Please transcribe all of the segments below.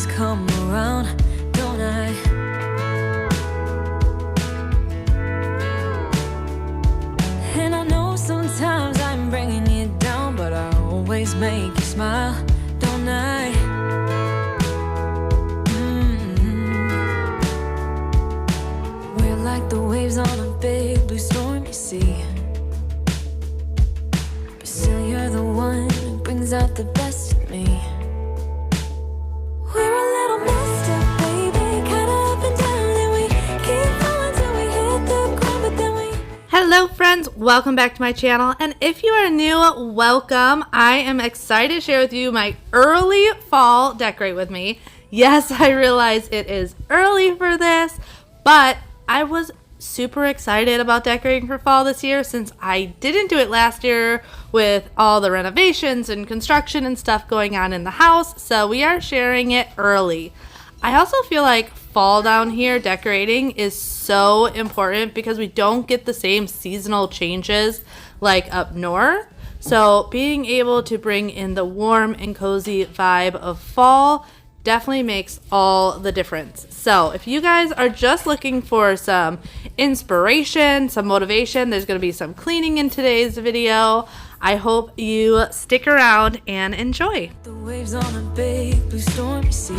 come around, don't I? And I know sometimes I'm bringing you down, but I always make you smile, don't I? We're like the waves on a big blue stormy sea, but still you're the one who brings out the best in me. We're a little messed up, baby, kinda up and down, and we keep falling till we hit the ground, but then we... Hello friends, welcome back to my channel, and if you are new, welcome. I am excited to share with you my early fall decorate with me. Yes, I realize it is early for this, but I was super excited about decorating for fall this year since I didn't do it last year with all the renovations and construction and stuff going on in the house, so we are sharing it early. I also feel like fall down here decorating is so important because we don't get the same seasonal changes like up north. So being able to bring in the warm and cozy vibe of fall definitely makes all the difference. So if you guys are just looking for some inspiration, some motivation, there's going to be some cleaning in today's video. I hope you stick around and enjoy. The waves on a big blue stormy sea.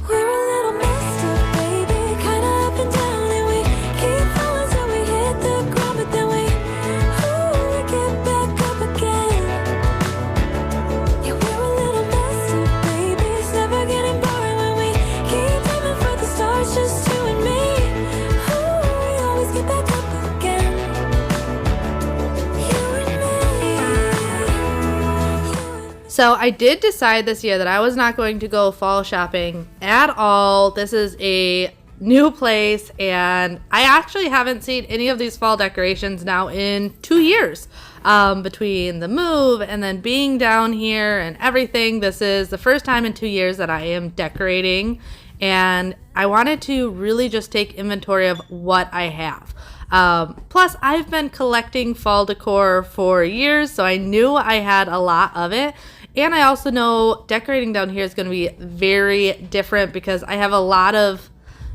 We're a little messed up, baby, kinda up and down, and we keep falling till we hit the ground, but then we get back up again. Yeah, we're a little messed up, baby, it's never getting boring when we keep aiming for the stars, just you and me. We always get back up again. You and me. So I did decide this year that I was not going to go fall shopping at all. This is a new place, and I actually haven't seen any of these fall decorations now in 2 years. Between the move and then being down here and everything, this is the first time in 2 years that I am decorating, and I wanted to really just take inventory of what I have. Plus, I've been collecting fall decor for years, so I knew I had a lot of it. And I also know decorating down here is going to be very different because I have a lot of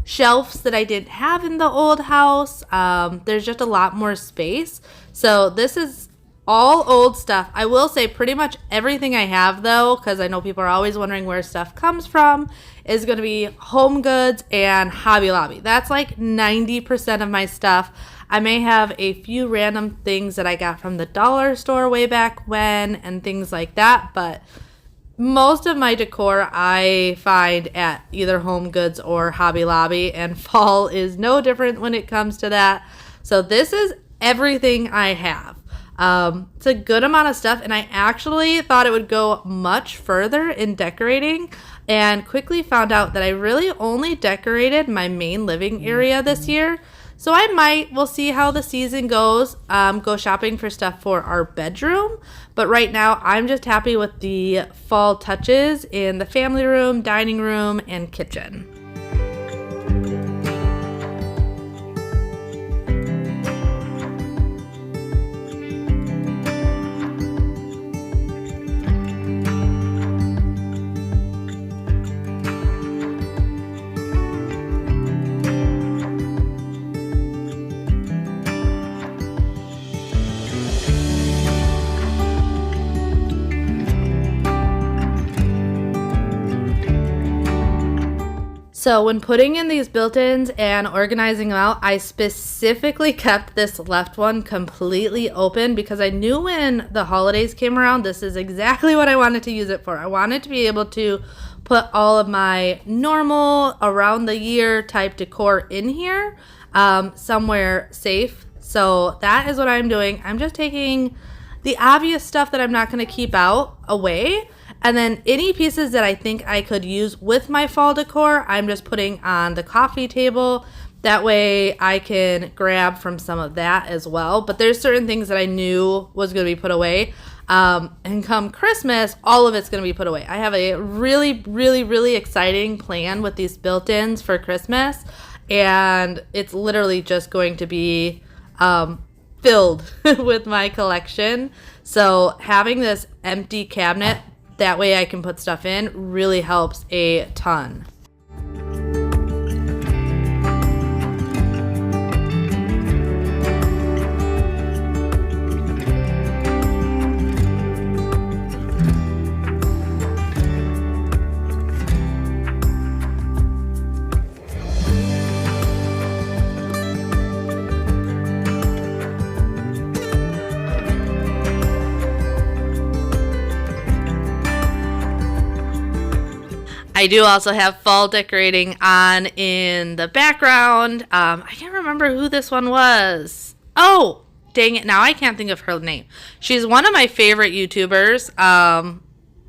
shelves that I didn't have in the old house. There's just a lot more space. So this is all old stuff. I will say pretty much everything I have, though, because I know people are always wondering where stuff comes from, is going to be Home Goods and Hobby Lobby. That's like 90% of my stuff. I may have a few random things that I got from the dollar store way back when and things like that, but most of my decor I find at either Home Goods or Hobby Lobby, and fall is no different when it comes to that. So this is everything I have. It's a good amount of stuff, and I actually thought it would go much further in decorating and quickly found out that I really only decorated my main living area this year. So we'll see how the season goes, go shopping for stuff for our bedroom. But right now, I'm just happy with the fall touches in the family room, dining room, and kitchen. So when putting in these built-ins and organizing them out, I specifically kept this left one completely open because I knew when the holidays came around, this is exactly what I wanted to use it for. I wanted to be able to put all of my normal around the year type decor in here, somewhere safe. So that is what I'm doing. I'm just taking the obvious stuff that I'm not going to keep out away. And then any pieces that I think I could use with my fall decor, I'm just putting on the coffee table. That way I can grab from some of that as well. But there's certain things that I knew was going to be put away. And come Christmas, all of it's going to be put away. I have a really exciting plan with these built-ins for Christmas. And it's literally just going to be filled with my collection. So having this empty cabinet that way I can put stuff in really helps a ton. I do also have fall decorating on in the background. I can't remember who this one was. Oh, dang it. Now I can't think of her name. She's one of my favorite YouTubers, and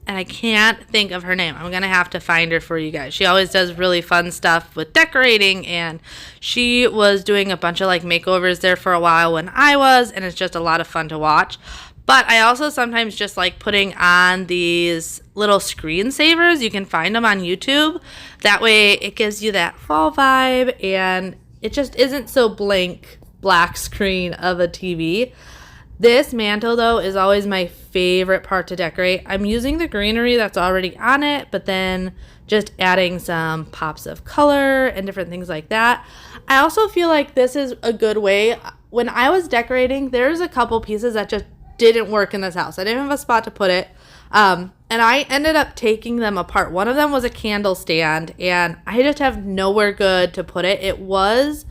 I can't think of her name. I'm going to have to find her for you guys. She always does really fun stuff with decorating, and she was doing a bunch of like makeovers there for a while when I was, and it's just a lot of fun to watch. But I also sometimes just like putting on these little screensavers. You can find them on YouTube. That way it gives you that fall vibe and it just isn't so blank black screen of a TV. This mantle though is always my favorite part to decorate. I'm using the greenery that's already on it, but then just adding some pops of color and different things like that. I also feel like this is a good way. When I was decorating, there's a couple pieces that just didn't work in this house. I didn't have a spot to put it. And I ended up taking them apart. One of them was a candle stand, and I just have nowhere good to put it. It was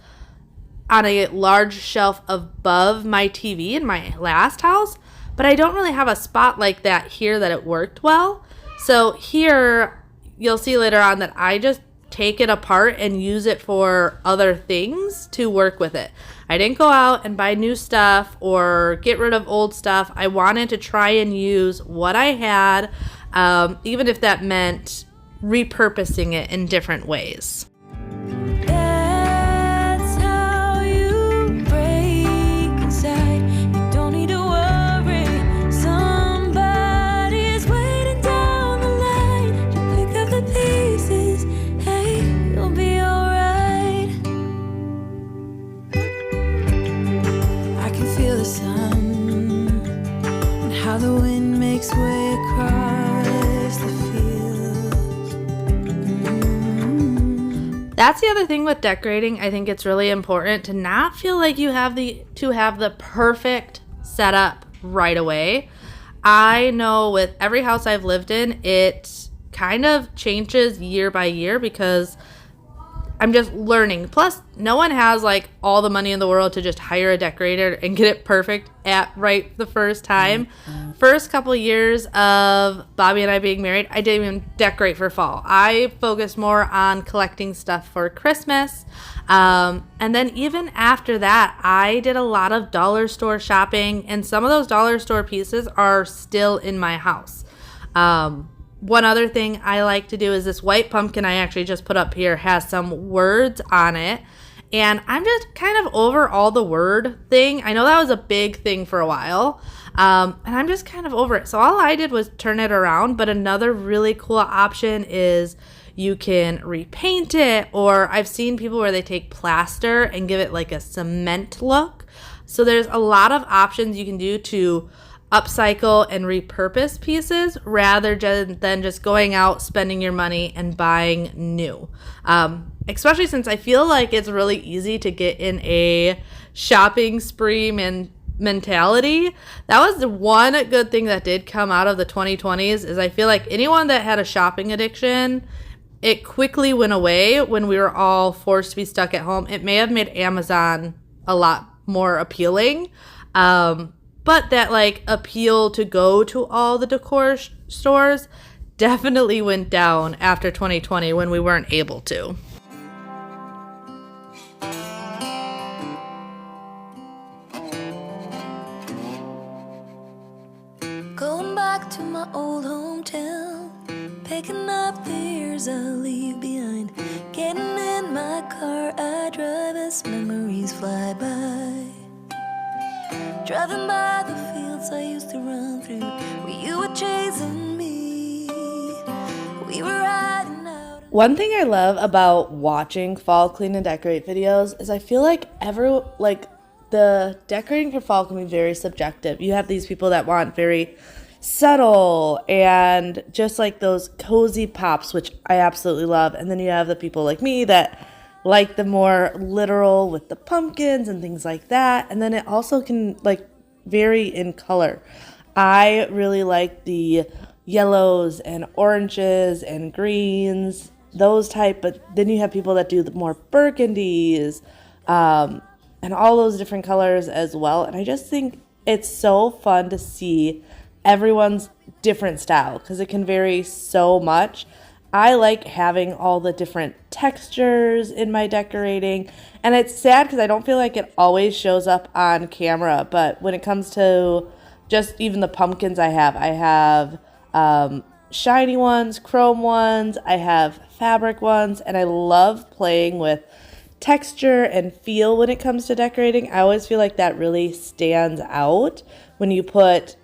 on a large shelf above my TV in my last house, but I don't really have a spot like that here that it worked well. So here, you'll see later on that I just take it apart and use it for other things to work with it. I didn't go out and buy new stuff or get rid of old stuff. I wanted to try and use what I had, even if that meant repurposing it in different ways. That's how you break inside. You don't need to worry. Somebody's waiting down the line to pick up the pieces. Hey, you'll be alright. I can feel the sun and how the wind makes way across the fields. That's the other thing with decorating. I think it's really important to not feel like you have the perfect setup right away. I know with every house I've lived in, it kind of changes year by year because I'm just learning. Plus, no one has like all the money in the world to just hire a decorator and get it perfect at right the first time. First couple years of Bobby and I being married, I didn't even decorate for fall. I focused more on collecting stuff for Christmas. And then even after that, I did a lot of dollar store shopping, and some of those dollar store pieces are still in my house. One other thing I like to do is this white pumpkin I actually just put up here has some words on it. And I'm just kind of over all the word thing. I know that was a big thing for a while. And I'm just kind of over it. So all I did was turn it around. But another really cool option is you can repaint it. Or I've seen people where they take plaster and give it like a cement look. So there's a lot of options you can do to upcycle and repurpose pieces rather than just going out, spending your money and buying new. Especially since I feel like it's really easy to get in a shopping spree mentality. That was the one good thing that did come out of the 2020s is I feel like anyone that had a shopping addiction, it quickly went away when we were all forced to be stuck at home. It may have made Amazon a lot more appealing. But that like appeal to go to all the decor stores definitely went down after 2020 when we weren't able to. Going back to my old hometown, picking up the years I leave behind. Getting in my car, I drive as memories fly by. Driving by the fields I used to run through, where you were chasing me. We were riding out. One thing I love about watching fall clean and decorate videos is I feel like the decorating for fall can be very subjective. You have these people that want very subtle and just like those cozy pops, which I absolutely love. And then you have the people like me that like the more literal with the pumpkins and things like that. And then it also can like vary in color. I really like the yellows and oranges and greens, those type, but then you have people that do the more burgundies, and all those different colors as well. And I just think it's so fun to see everyone's different style because it can vary so much. I like having all the different textures in my decorating, and it's sad because I don't feel like it always shows up on camera, but when it comes to just even the pumpkins I have shiny ones, chrome ones, I have fabric ones, and I love playing with texture and feel when it comes to decorating. I always feel like that really stands out when you put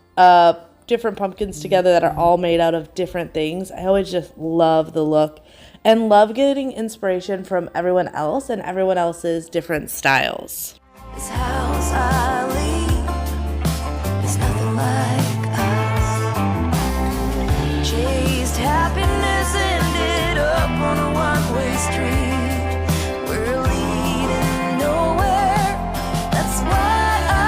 different pumpkins together that are all made out of different things. I always just love the look and love getting inspiration from everyone else and everyone else's different styles. This house I leave is nothing like us. Chased happiness, ended up on a one-way street. We're leading nowhere. That's why I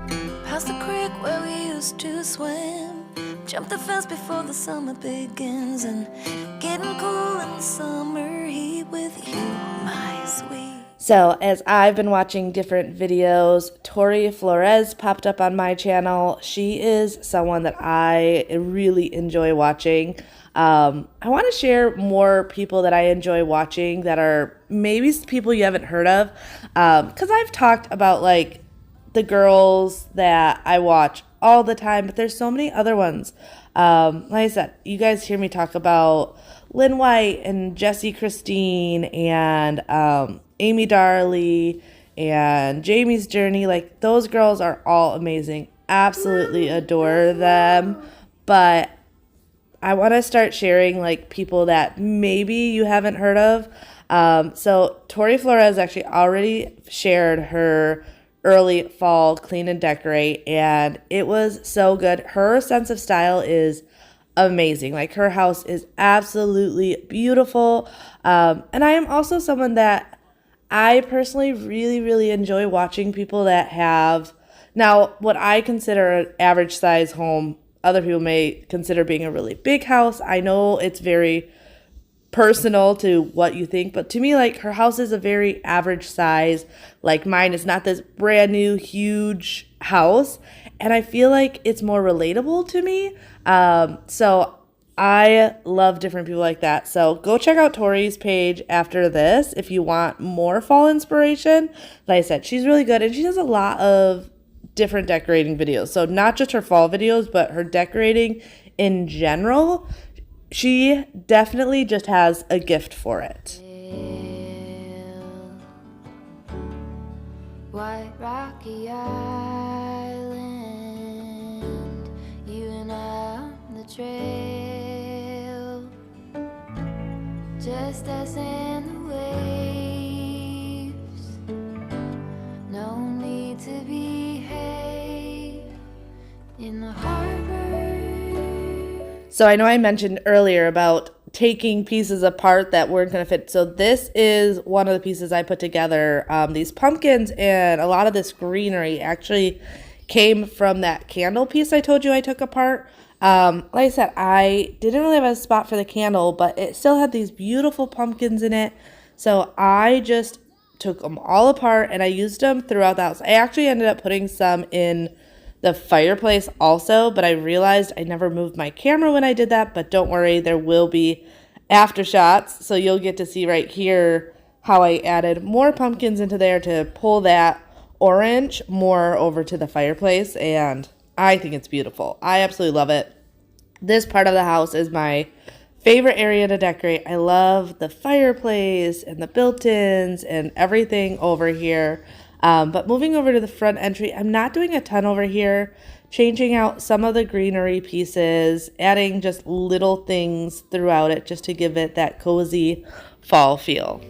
leave. Past the creek where we used to swim. Jump the fence before the summer begins, and getting cool in the summer heat with you, my sweet. So as I've been watching different videos, Tori Flores popped up on my channel. She is someone that I really enjoy watching. I want to share more people that I enjoy watching that are maybe people you haven't heard of. Because I've talked about like the girls that I watch all the time, but there's so many other ones. Like I said, you guys hear me talk about Lynn White and Jessie Christine and Amy Darley and Jamie's Journey. Like, those girls are all amazing. Absolutely adore them. But I want to start sharing like people that maybe you haven't heard of. So Tori Flores actually already shared her early fall clean and decorate, and it was so good. Her sense of style is amazing. Like, her house is absolutely beautiful. And I am also someone that I personally really enjoy watching people that have now what I consider an average size home. Other people may consider being a really big house. I know it's very personal to what you think, but to me, like, her house is a very average size. Like, mine is not this brand new huge house, and I feel like it's more relatable to me. So I love different people like that. So go check out Tori's page after this if you want more fall inspiration. Like I said, she's really good, and she does a lot of different decorating videos. So not just her fall videos, but her decorating in general. She definitely just has a gift for it. White Rocky Island, you and I on the trail, just us and the waves. No need to behave in the harbor. So I know I mentioned earlier about taking pieces apart that weren't going to fit. So this is one of the pieces I put together. These pumpkins and a lot of this greenery actually came from that candle piece I told you I took apart. Like I said, I didn't really have a spot for the candle, but it still had these beautiful pumpkins in it. So I just took them all apart and I used them throughout the house. I actually ended up putting some in the fireplace also, but I realized I never moved my camera when I did that. But don't worry, there will be after shots, so you'll get to see right here how I added more pumpkins into there to pull that orange more over to the fireplace, and I think it's beautiful. I absolutely love it. This part of the house is my favorite area to decorate. I love the fireplace and the built-ins and everything over here. But moving over to the front entry, I'm not doing a ton over here, changing out some of the greenery pieces, adding just little things throughout it just to give it that cozy fall feel.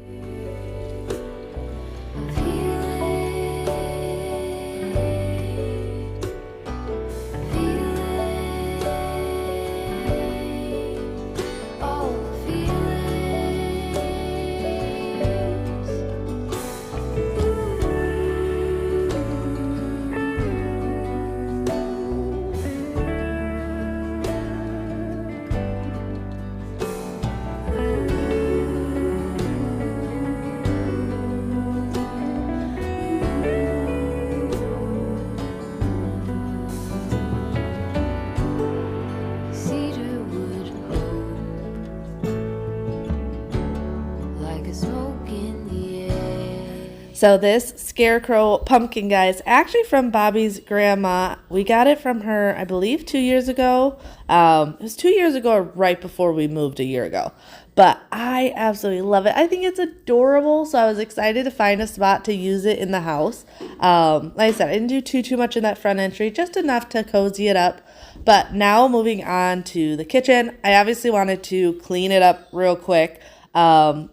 So this scarecrow pumpkin, guys, actually from Bobby's grandma. We got it from her, I believe, 2 years ago. It was 2 years ago or right before we moved a year ago. But I absolutely love it. I think it's adorable, so I was excited to find a spot to use it in the house. Like I said, I didn't do too much in that front entry, just enough to cozy it up. But now moving on to the kitchen, I obviously wanted to clean it up real quick. Freya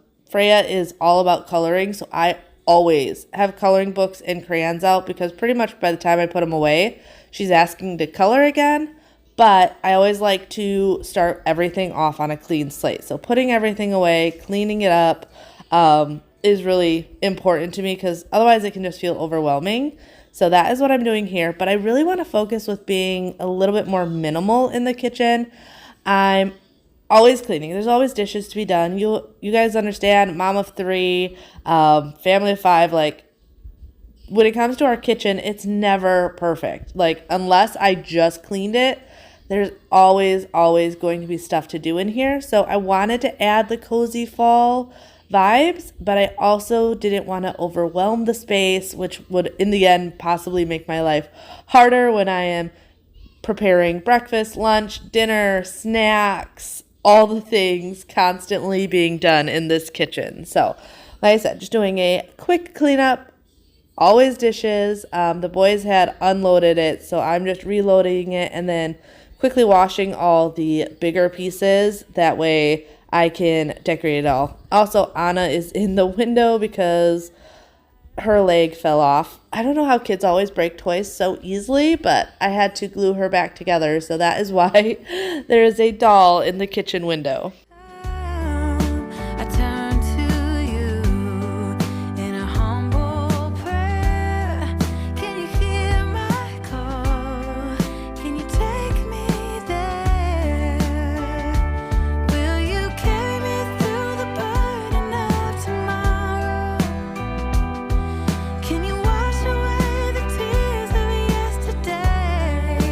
is all about coloring, so I always have coloring books and crayons out because pretty much by the time I put them away, she's asking to color again. But I always like to start everything off on a clean slate. So putting everything away, cleaning it up is really important to me because otherwise it can just feel overwhelming. So that is what I'm doing here. But I really want to focus with being a little bit more minimal in the kitchen. I'm always cleaning. There's always dishes to be done. You guys understand, mom of 3, family of 5, like when it comes to our kitchen, it's never perfect. Like unless I just cleaned it, there's always going to be stuff to do in here. So I wanted to add the cozy fall vibes, but I also didn't want to overwhelm the space, which would in the end possibly make my life harder when I am preparing breakfast, lunch, dinner, snacks, all the things constantly being done in this kitchen. So like I said, just doing a quick cleanup, always dishes. The boys had unloaded it, so I'm just reloading it and then quickly washing all the bigger pieces. That way I can decorate it all. Also, Anna is in the window because her leg fell off. I don't know how kids always break toys so easily, but I had to glue her back together. So that is why there is a doll in the kitchen window. I turn to you in a humble prayer. Can you hear my call? Can you take me there? Will you carry me through the burden of tomorrow? Can you wash away the tears of yesterday?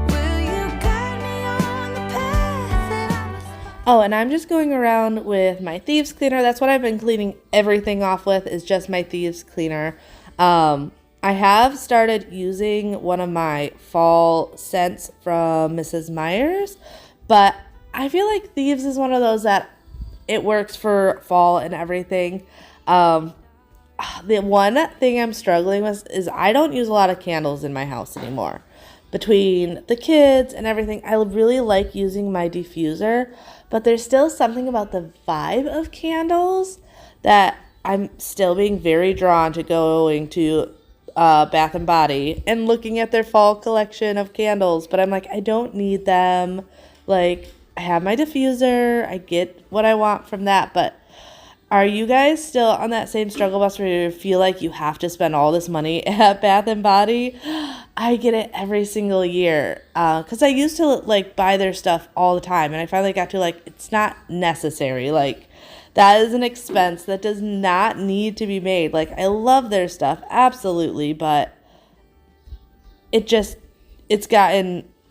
Will you guide me on the path that I must walk? Oh, and I'm just going around with my thieves cleaner. That's what I've been cleaning everything off with, is just my thieves cleaner. I have started using one of my fall scents from Mrs. Meyer's, but I feel like thieves is one of those that it works for fall and everything. The one thing I'm struggling with is I don't use a lot of candles in my house anymore. Between the kids and everything, I really like using my diffuser, but there's still something about the vibe of candles that I'm still being very drawn to going to Bath and Body and looking at their fall collection of candles. But I'm like, I don't need them. Like, I have my diffuser. I get what I want from that, but are you guys still on that same struggle bus where you feel like you have to spend all this money at Bath and Body? I get it every single year because I used to like buy their stuff all the time, and I finally got to like, it's not necessary. Like, that is an expense that does not need to be made. Like, I love their stuff, absolutely, but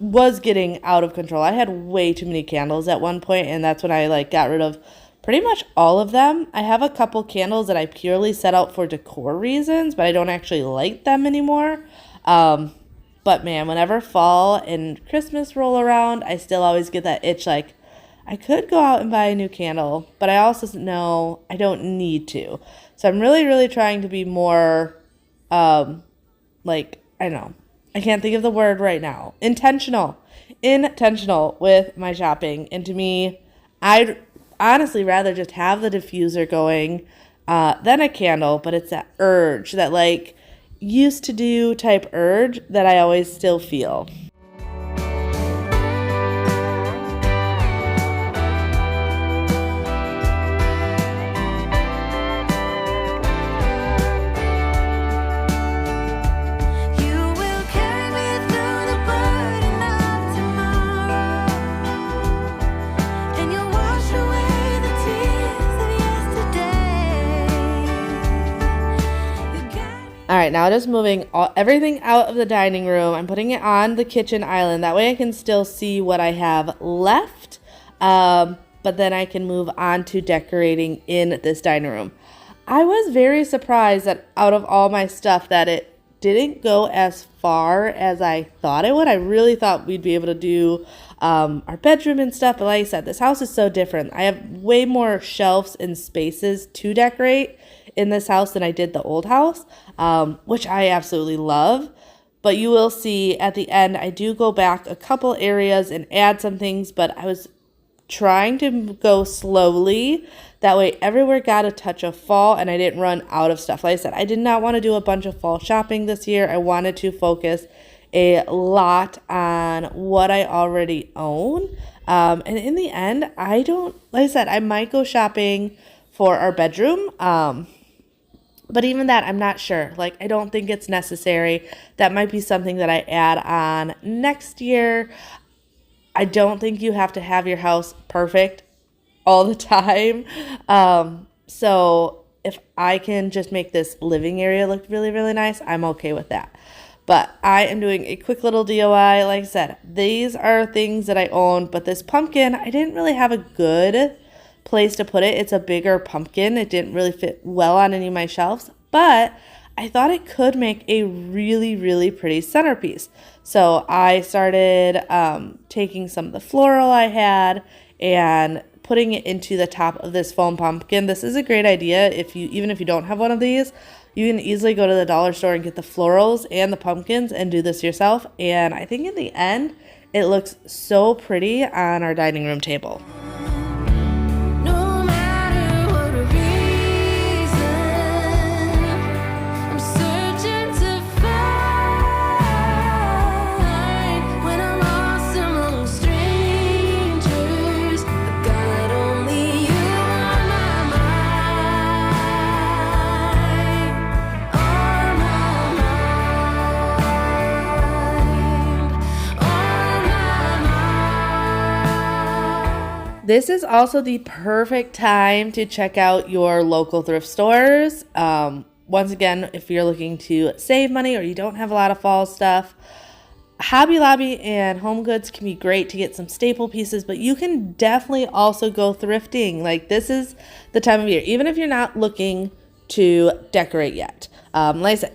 was getting out of control. I had way too many candles at one point, and that's when I like got rid of pretty much all of them. I have a couple candles that I purely set out for decor reasons, but I don't actually light them anymore. But man, whenever fall and Christmas roll around, I still always get that itch like, I could go out and buy a new candle, but I also know I don't need to. So I'm really, really trying to be more, like, I don't know. I can't think of the word right now. Intentional with my shopping. And to me, I'd honestly rather just have the diffuser going than a candle, but it's that urge, that like used to do type urge that I always still feel. You will carry me through the burden of tomorrow, and you'll wash away the tears of yesterday. You guide me. All right, now just moving everything out of the dining room. I'm putting it on the kitchen island. That way I can still see what I have left, but then I can move on to decorating in this dining room. I was very surprised that out of all my stuff that it didn't go as far as I thought it would. I really thought we'd be able to do our bedroom and stuff, but like I said, this house is so different. I have way more shelves and spaces to decorate in this house than I did the old house, which I absolutely love. But you will see at the end, I do go back a couple areas and add some things, but I was trying to go slowly. That way everywhere got a touch of fall and I didn't run out of stuff. Like I said, I did not want to do a bunch of fall shopping this year. I wanted to focus a lot on what I already own. And in the end, like I said, I might go shopping for our bedroom. But even that, I'm not sure. Like, I don't think it's necessary. That might be something that I add on next year. I don't think you have to have your house perfect all the time. So if I can just make this living area look really, really nice, I'm okay with that. But I am doing a quick little DIY. Like I said, these are things that I own, but this pumpkin, I didn't really have a good place to put it. It's a bigger pumpkin. It didn't really fit well on any of my shelves, but I thought it could make a really, really pretty centerpiece. So I started taking some of the floral I had and putting it into the top of this foam pumpkin. This is a great idea even if you don't have one of these. You can easily go to the dollar store and get the florals and the pumpkins and do this yourself. And I think in the end, it looks so pretty on our dining room table. No matter what reason, I'm searching to find. When I'm lost among strangers, I got only you on my mind, on my mind. This is also the perfect time to check out your local thrift stores. Once again, if you're looking to save money or you don't have a lot of fall stuff, Hobby Lobby and Home Goods can be great to get some staple pieces, but you can definitely also go thrifting. Like, this is the time of year, even if you're not looking to decorate yet. Like I said,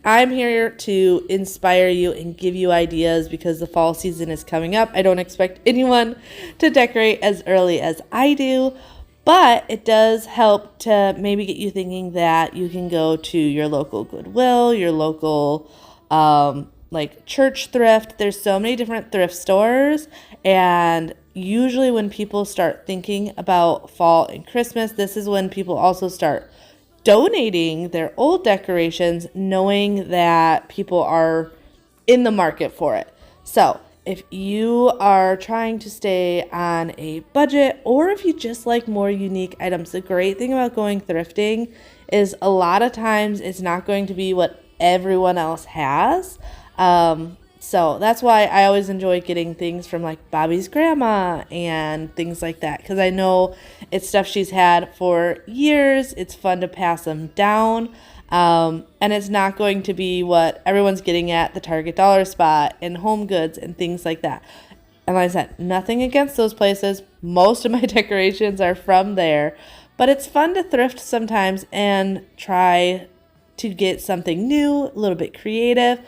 I'm here to inspire you and give you ideas because the fall season is coming up. I don't expect anyone to decorate as early as I do, but it does help to maybe get you thinking that you can go to your local Goodwill, your local like church thrift. There's so many different thrift stores, and usually when people start thinking about fall and Christmas, this is when people also start donating their old decorations, knowing that people are in the market for it. So if you are trying to stay on a budget, or if you just like more unique items, the great thing about going thrifting is a lot of times it's not going to be what everyone else has. So that's why I always enjoy getting things from like Bobby's grandma and things like that, because I know it's stuff she's had for years. It's fun to pass them down. And it's not going to be what everyone's getting at the Target dollar spot and Home Goods and things like that. And like I said, nothing against those places. Most of my decorations are from there, but it's fun to thrift sometimes and try to get something new, a little bit creative,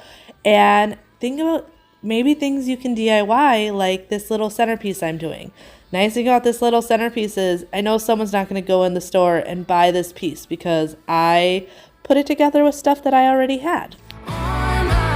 and think about maybe things you can DIY, like this little centerpiece I'm doing. Nice thing about this little centerpiece is I know someone's not going to go in the store and buy this piece because I put it together with stuff that I already had. On my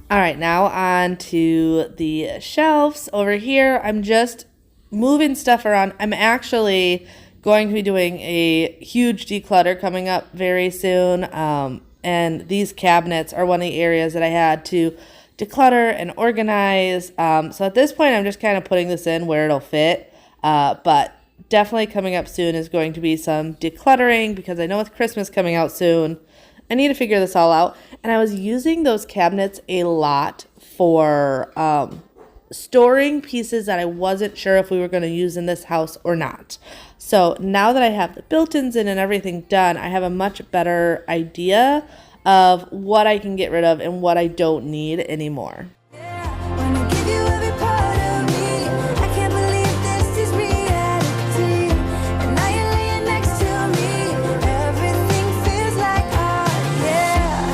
All right, now on to the shelves. Over here, I'm just moving stuff around. I'm actually going to be doing a huge declutter coming up very soon. And these cabinets are one of the areas that I had to declutter and organize. So at this point, I'm just kind of putting this in where it'll fit. But definitely coming up soon is going to be some decluttering, because I know with Christmas coming out soon, I need to figure this all out. And I was using those cabinets a lot for storing pieces that I wasn't sure if we were going to use in this house or not. So now that I have the built-ins in and everything done, I have a much better idea of what I can get rid of and what I don't need anymore. Wanna give you every part of me. I can't believe this is reality. And now you're laying next to me. Everything feels like art, yeah.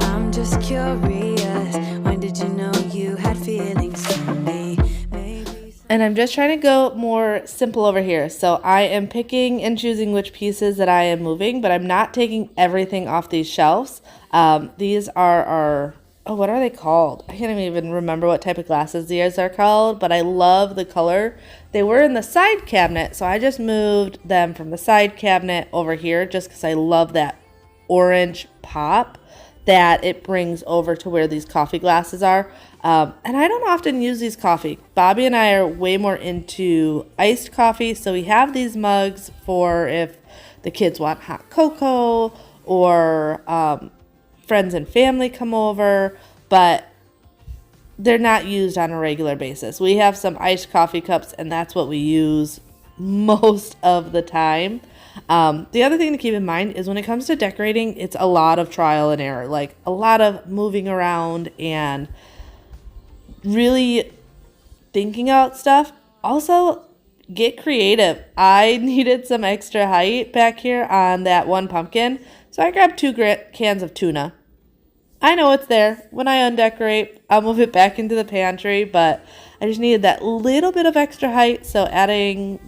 I'm just curious. When did you know you had feelings for me? Maybe. And I'm just trying to go more simple over here. So I am picking and choosing which pieces that I am moving, but I'm not taking everything off these shelves. These are our, oh, what are they called? I can't even remember what type of glasses these are called, but I love the color. They were in the side cabinet, so I just moved them from the side cabinet over here just because I love that orange pop that it brings over to where these coffee glasses are. And I don't often use these coffee. Bobby and I are way more into iced coffee, so we have these mugs for if the kids want hot cocoa or friends and family come over, but they're not used on a regular basis. We have some iced coffee cups, and that's what we use most of the time. The other thing to keep in mind is when it comes to decorating, it's a lot of trial and error, like a lot of moving around and really thinking out stuff. Also, get creative. I needed some extra height back here on that one pumpkin, so I grabbed 2 cans of tuna. I know it's there. When I undecorate, I'll move it back into the pantry, but I just needed that little bit of extra height, so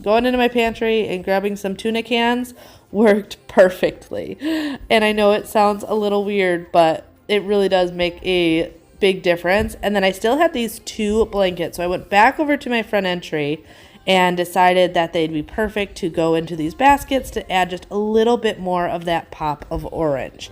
going into my pantry and grabbing some tuna cans worked perfectly. And I know it sounds a little weird, but it really does make a big difference. And then I still had these 2 blankets, so I went back over to my front entry and decided that they'd be perfect to go into these baskets to add just a little bit more of that pop of orange.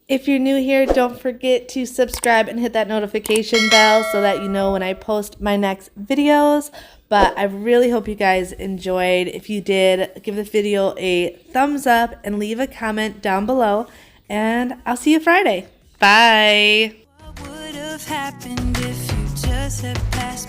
If you're new here, don't forget to subscribe and hit that notification bell so that you know when I post my next videos. But I really hope you guys enjoyed. If you did, give this video a thumbs up and leave a comment down below. And I'll see you Friday. Bye. What would have happened if you just had passed?